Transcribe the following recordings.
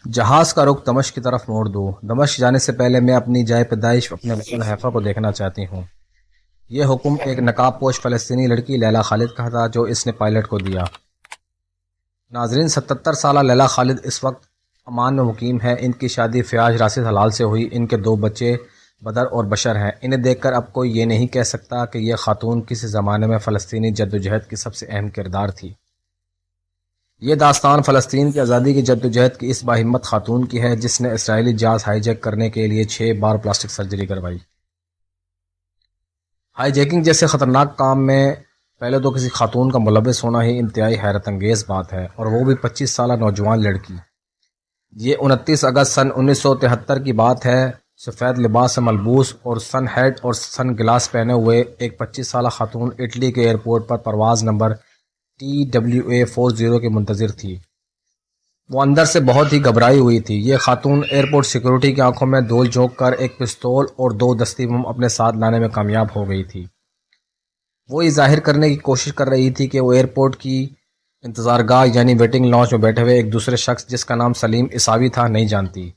جہاز کا رخ دمشق کی طرف موڑ دو۔ دمشق جانے سے پہلے میں اپنی جائے پیدائش اپنے وطن حیفا کو دیکھنا چاہتی ہوں۔ یہ حکم ایک نقاب پوش فلسطینی لڑکی لیلا خالد کا تھا جو اس نے پائلٹ کو دیا۔ ناظرین، 77 سالہ لیلا خالد اس وقت عمان میں مقیم ہے۔ ان کی شادی فیاض راشد حلال سے ہوئی۔ ان کے 2 بچے بدر اور بشر ہیں۔ انہیں دیکھ کر اب کوئی یہ نہیں کہہ سکتا کہ یہ خاتون کسی زمانے میں فلسطینی جدوجہد کی سب سے اہم کردار تھی۔ یہ داستان فلسطین کی آزادی کی جدوجہد کی اس باہمت خاتون کی ہے جس نے اسرائیلی جہاز ہائی جیک کرنے کے لیے 6 بار پلاسٹک سرجری کروائی۔ ہائی جیکنگ جیسے خطرناک کام میں پہلے تو کسی خاتون کا ملوث ہونا ہی انتہائی حیرت انگیز بات ہے، اور وہ بھی 25 سالہ نوجوان لڑکی۔ یہ 29 اگست سن 1973 کی بات ہے۔ سفید لباس سے ملبوس اور سن ہیڈ اور سن گلاس پہنے ہوئے ایک 25 سالہ خاتون اٹلی کے ایئرپورٹ پر پرواز نمبر TWA40 کے منتظر تھی۔ وہ اندر سے بہت ہی گھبرائی ہوئی تھی۔ یہ خاتون ایئرپورٹ سیکورٹی کی آنکھوں میں دول جھونک کر ایک پستول اور 2 دستی بم اپنے ساتھ لانے میں کامیاب ہو گئی تھی۔ وہ یہ ظاہر کرنے کی کوشش کر رہی تھی کہ وہ ایئرپورٹ کی انتظارگاہ یعنی ویٹنگ لاؤنج میں بیٹھے ہوئے ایک دوسرے شخص جس کا نام سلیم عیساوی تھا نہیں جانتی۔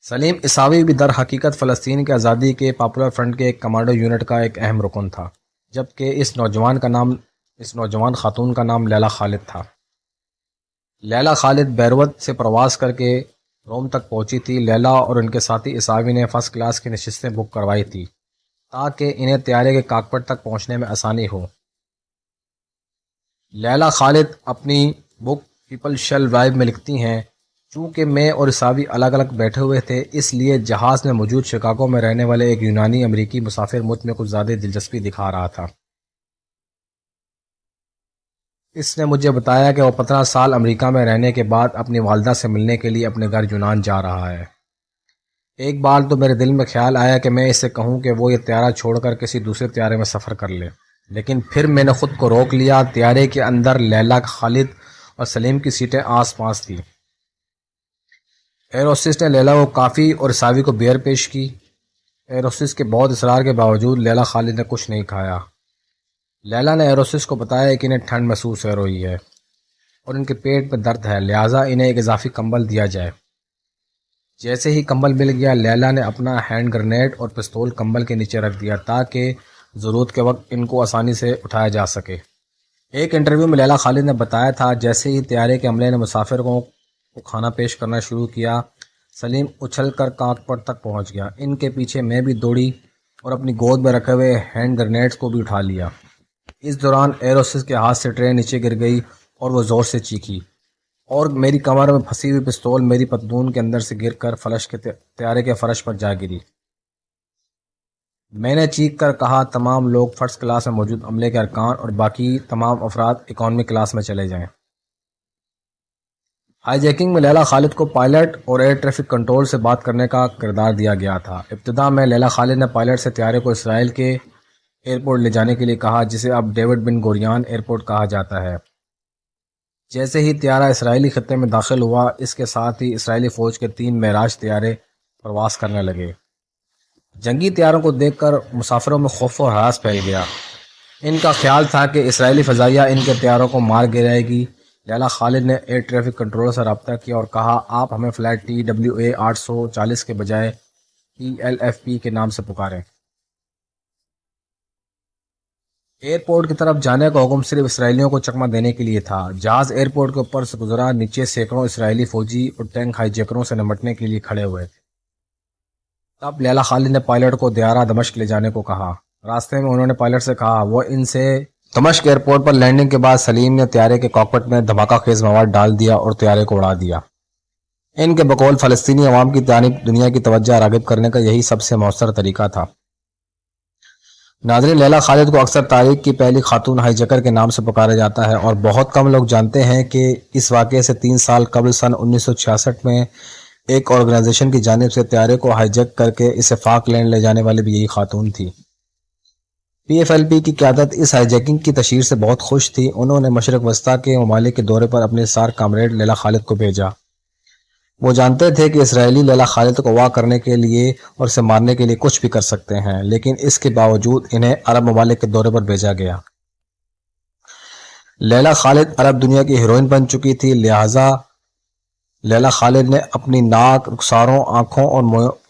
سلیم عیساوی بھی در حقیقت فلسطین کی آزادی کے پاپولر فرنٹ کے ایک کمانڈو یونٹ کا ایک اہم رکن تھا، جبکہ اس نوجوان خاتون کا نام لیلا خالد تھا۔ لیلا خالد بیروت سے پرواز کر کے روم تک پہنچی تھی۔ لیلا اور ان کے ساتھی عیساوی نے فرسٹ کلاس کی نشستیں بک کروائی تھی تاکہ انہیں طیارے کے کاکپٹ تک پہنچنے میں آسانی ہو۔ لیلا خالد اپنی بک پیپل شیل ڈرائیو میں لکھتی ہیں، چونکہ میں اور عیساوی الگ الگ بیٹھے ہوئے تھے اس لیے جہاز میں موجود شکاگو میں رہنے والے ایک یونانی امریکی مسافر مجھ میں کچھ زیادہ دلچسپی دکھا رہا تھا۔ اس نے مجھے بتایا کہ وہ 15 سال امریکہ میں رہنے کے بعد اپنی والدہ سے ملنے کے لیے اپنے گھر یونان جا رہا ہے۔ ایک بار تو میرے دل میں خیال آیا کہ میں اسے کہوں کہ وہ یہ طیارہ چھوڑ کر کسی دوسرے طیارے میں سفر کر لے، لیکن پھر میں نے خود کو روک لیا۔ طیارے کے اندر لیلا، خالد اور سلیم کی سیٹیں آس پاس تھیں۔ ایئر ہوسٹس نے لیلا کو کافی اور عیساوی کو بیئر پیش کی۔ ایئر ہوسٹس کے بہت اصرار کے باوجود لیلا خالد نے کچھ نہیں کھایا۔ لیلا نے ایئر ہوسٹس کو بتایا کہ انہیں ٹھنڈ محسوس ہو رہی ہے اور ان کے پیٹ میں درد ہے، لہٰذا انہیں ایک اضافی کمبل دیا جائے۔ جیسے ہی کمبل مل گیا، لیلا نے اپنا ہینڈ گرنیڈ اور پستول کمبل کے نیچے رکھ دیا تاکہ ضرورت کے وقت ان کو آسانی سے اٹھایا جا سکے۔ ایک انٹرویو میں لیلا خالد نے بتایا تھا، جیسے ہی طیارے کے عملے نے مسافر کو کھانا پیش کرنا شروع کیا، سلیم اچھل کر کاکپٹ تک پہنچ گیا۔ ان کے پیچھے میں بھی دوڑی اور اپنی گود میں رکھے ہوئے ہینڈ گرنیڈز کو بھی اٹھا لیا۔ اس دوران ایئر ہوسٹس کے ہاتھ سے ٹرے نیچے گر گئی اور وہ زور سے چیخی، اور میری کمر میں پھنسی ہوئی پستول میری پتلون کے اندر سے گر کر طیارے کے فرش پر جا گری۔ میں نے چیخ کر کہا، تمام لوگ فرسٹ کلاس میں موجود عملے کے ارکان اور باقی تمام افراد اکانومی کلاس میں چلے جائیں۔ ہائی جیکنگ میں لیلا خالد کو پائلٹ اور ایئر ٹریفک کنٹرول سے بات کرنے کا کردار دیا گیا تھا۔ ابتدا میں لیلا خالد نے پائلٹ سے طیارے کو اسرائیل کے ایئرپورٹ لے جانے کے لیے کہا، جسے اب ڈیوڈ بن گوریان ایئرپورٹ کہا جاتا ہے۔ جیسے ہی طیارہ اسرائیلی خطے میں داخل ہوا، اس کے ساتھ ہی اسرائیلی فوج کے 3 معراج طیارے پرواز کرنے لگے۔ جنگی طیاروں کو دیکھ کر مسافروں میں خوف و ہراس پھیل گیا۔ ان کا خیال تھا کہ اسرائیلی فضائیہ ان کے طیاروں کو مار گرائے گی۔ لیلا خالد نے ایئر ٹریفک کنٹرول سے رابطہ کیا اور کہا، آپ ہمیں فلائٹ TWA840 کے بجائے ELFP کے نام سے پکاریں۔ ایئرپورٹ کی طرف جانے کا حکم صرف اسرائیلیوں کو چکمہ دینے کے لیے تھا۔ جہاز ایئرپورٹ کے اوپر سے گزرا، نیچے سینکڑوں اسرائیلی فوجی اور ٹینک ہائی جیکروں سے نمٹنے کے لیے کھڑے ہوئے تھے۔ تب لیلا خالد نے پائلٹ کو دیارہ دمشق لے جانے کو کہا۔ راستے میں انہوں نے پائلٹ سے کہا وہ ان سے دمشق ایئرپورٹ پر لینڈنگ کے بعد سلیم نے طیارے کے کاکپٹ میں دھماکہ خیز مواد ڈال دیا اور طیارے کو اڑا دیا۔ ان کے بقول فلسطینی عوام کی جانب دنیا کی توجہ راغب کرنے کا یہی سب سے مؤثر طریقہ تھا۔ ناظرین، لیلا خالد کو اکثر تاریخ کی پہلی خاتون ہائی جیکر کے نام سے پکارا جاتا ہے، اور بہت کم لوگ جانتے ہیں کہ اس واقعے سے 3 سال قبل سن 1966 میں ایک آرگنائزیشن کی جانب سے طیارے کو ہائی جیک کر کے اسے فاک لینڈ لے جانے والی بھی یہی خاتون تھی۔ PFLP کی قیادت اس ہائی جیکنگ کی تشہیر سے بہت خوش تھی۔ انہوں نے مشرق وسطیٰ کے ممالک کے دورے پر اپنے سار کامریڈ لیلا خالد کو بھیجا۔ وہ جانتے تھے کہ اسرائیلی لیلا خالد کو اغوا کرنے کے لیے اور اسے مارنے کے لیے کچھ بھی کر سکتے ہیں، لیکن اس کے باوجود انہیں عرب ممالک کے دورے پر بھیجا گیا۔ لیلا خالد عرب دنیا کی ہیروئن بن چکی تھی، لہٰذا لیلا خالد نے اپنی ناک، رخساروں، آنکھوں اور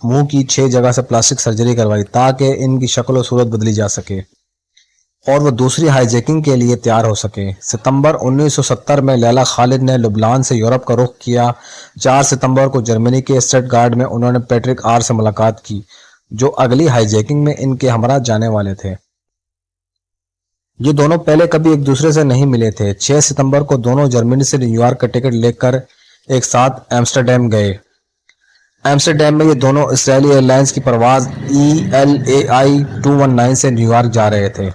منہ کی 6 جگہ سے پلاسٹک سرجری کروائی تاکہ ان کی شکل و صورت بدلی جا سکے اور وہ دوسری ہائی جیکنگ کے لیے تیار ہو سکے۔ ستمبر 1970 میں لیلا خالد نے لبنان سے یورپ کا رخ کیا۔ 4 ستمبر کو جرمنی کے اسٹٹ گارڈ میں انہوں نے پیٹرک آر سے ملاقات کی، جو اگلی ہائی جیکنگ میں ان کے ہمراہ جانے والے تھے۔ یہ دونوں پہلے کبھی ایک دوسرے سے نہیں ملے تھے۔ 6 ستمبر کو دونوں جرمنی سے نیو یارک کا ٹکٹ لے کر ایک ساتھ ایمسٹرڈیم گئے۔ ایمسٹرڈیم میں یہ دونوں اسرائیلی ایئر لائنز کی پرواز ELAI 219 سے نیو یارک جا رہے تھے۔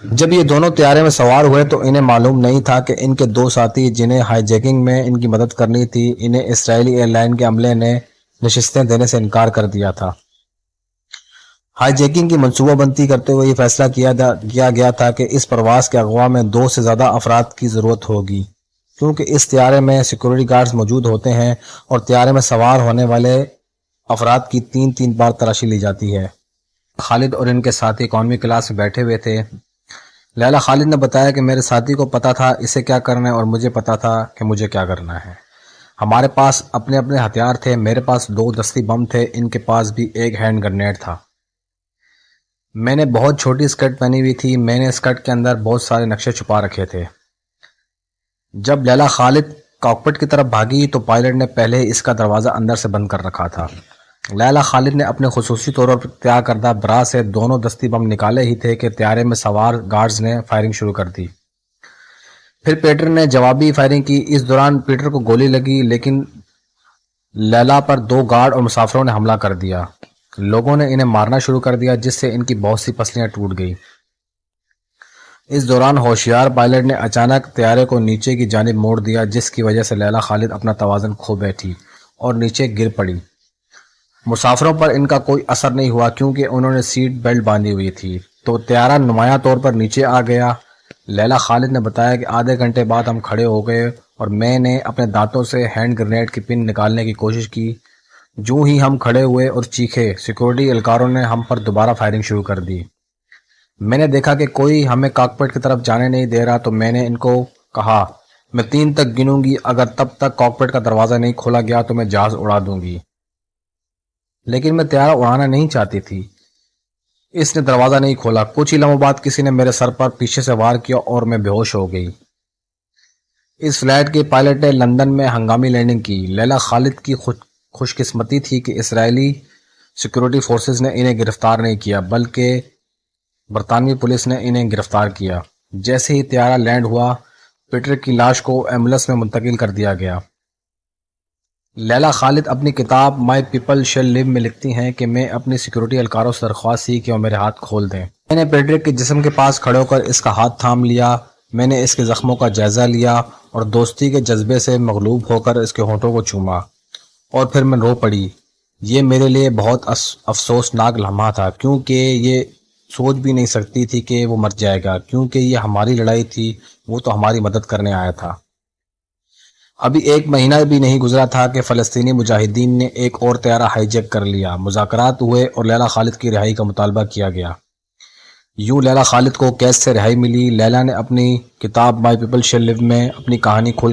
جب یہ دونوں طیارے میں سوار ہوئے تو انہیں معلوم نہیں تھا کہ ان کے 2 ساتھی جنہیں ہائی جیکنگ میں ان کی مدد کرنی تھی، انہیں اسرائیلی ایئر لائن کے عملے نے نشستیں دینے سے انکار کر دیا تھا۔ ہائی جیکنگ کی منصوبہ بندی کرتے ہوئے یہ فیصلہ کیا گیا تھا کہ اس پرواز کے اغوا میں 2 سے زیادہ افراد کی ضرورت ہوگی، کیونکہ اس طیارے میں سیکورٹی گارڈز موجود ہوتے ہیں اور طیارے میں سوار ہونے والے افراد کی 3 بار تلاشی لی جاتی ہے۔ خالد اور ان کے ساتھی اکانومی کلاس میں بیٹھے ہوئے تھے۔ لیلا خالد نے بتایا کہ میرے ساتھی کو پتا تھا اسے کیا کرنا ہے اور مجھے پتا تھا کہ مجھے کیا کرنا ہے۔ ہمارے پاس اپنے ہتھیار تھے، میرے پاس 2 دستی بم تھے، ان کے پاس بھی ایک ہینڈ گرنیڈ تھا۔ میں نے بہت چھوٹی اسکرٹ پہنی ہوئی تھی، میں نے اسکرٹ کے اندر بہت سارے نقشے چھپا رکھے تھے۔ جب لیلا خالد کاکپٹ کی طرف بھاگی تو پائلٹ نے پہلے ہی اس کا دروازہ اندر سے بند کر رکھا تھا۔ لیلا خالد نے اپنے خصوصی طور پر تیار کردہ برا سے 2 دستی بم نکالے ہی تھے کہ طیارے میں سوار گارڈز نے فائرنگ شروع کر دی۔ پھر پیٹر نے جوابی فائرنگ کی۔ اس دوران پیٹر کو گولی لگی، لیکن لیلا پر 2 گارڈ اور مسافروں نے حملہ کر دیا۔ لوگوں نے انہیں مارنا شروع کر دیا، جس سے ان کی بہت سی پسلیاں ٹوٹ گئی۔ اس دوران ہوشیار پائلٹ نے اچانک طیارے کو نیچے کی جانب موڑ دیا، جس کی وجہ سے لیلا خالد اپنا توازن کھو بیٹھی اور نیچے گر پڑی۔ مسافروں پر ان کا کوئی اثر نہیں ہوا کیونکہ انہوں نے سیٹ بیلٹ باندھی ہوئی تھی، تو طیارہ نمایاں طور پر نیچے آ گیا۔ لیلا خالد نے بتایا کہ آدھے گھنٹے بعد ہم کھڑے ہو گئے اور میں نے اپنے دانتوں سے ہینڈ گرنیڈ کی پن نکالنے کی کوشش کی۔ جو ہی ہم کھڑے ہوئے اور چیخے، سیکورٹی اہلکاروں نے ہم پر دوبارہ فائرنگ شروع کر دی۔ میں نے دیکھا کہ کوئی ہمیں کاکپٹ کی طرف جانے نہیں دے رہا، تو میں نے ان کو کہا میں 3 تک گنوں گی، اگر تب تک کاکپٹ کا دروازہ نہیں کھولا گیا تو میں جہاز اڑا دوں گی۔ لیکن میں طیارہ اڑانا نہیں چاہتی تھی۔ اس نے دروازہ نہیں کھولا۔ کچھ ہی لمحوں بعد کسی نے میرے سر پر پیچھے سے وار کیا اور میں بے ہوش ہو گئی۔ اس فلائٹ کے پائلٹ نے لندن میں ہنگامی لینڈنگ کی۔ لیلا خالد کی خوش قسمتی تھی کہ اسرائیلی سیکورٹی فورسز نے انہیں گرفتار نہیں کیا، بلکہ برطانوی پولیس نے انہیں گرفتار کیا۔ جیسے ہی طیارہ لینڈ ہوا، پیٹر کی لاش کو ایمبولینس میں منتقل کر دیا گیا۔ لیلا خالد اپنی کتاب مائی پیپل شیل لیو میں لکھتی ہیں کہ میں اپنی سیکورٹی اہلکاروں سے درخواست کی کہ وہ میرے ہاتھ کھول دیں۔ میں نے پیٹرک کے جسم کے پاس کھڑے ہو کر اس کا ہاتھ تھام لیا۔ میں نے اس کے زخموں کا جائزہ لیا اور دوستی کے جذبے سے مغلوب ہو کر اس کے ہونٹوں کو چوما، اور پھر میں رو پڑی۔ یہ میرے لیے بہت افسوسناک لمحہ تھا، کیونکہ یہ سوچ بھی نہیں سکتی تھی کہ وہ مر جائے گا، کیونکہ یہ ہماری لڑائی تھی، وہ تو ہماری مدد کرنے آیا تھا۔ ابھی 1 مہینہ بھی نہیں گزرا تھا کہ فلسطینی مجاہدین نے ایک اور طیارہ ہائی جیک کر لیا۔ مذاکرات ہوئے اور لیلا خالد کی رہائی کا مطالبہ کیا گیا۔ یوں لیلا خالد کو قید سے رہائی ملی۔ لیلا نے اپنی کتاب مائی پیپل شیل لیو میں اپنی کہانی کھول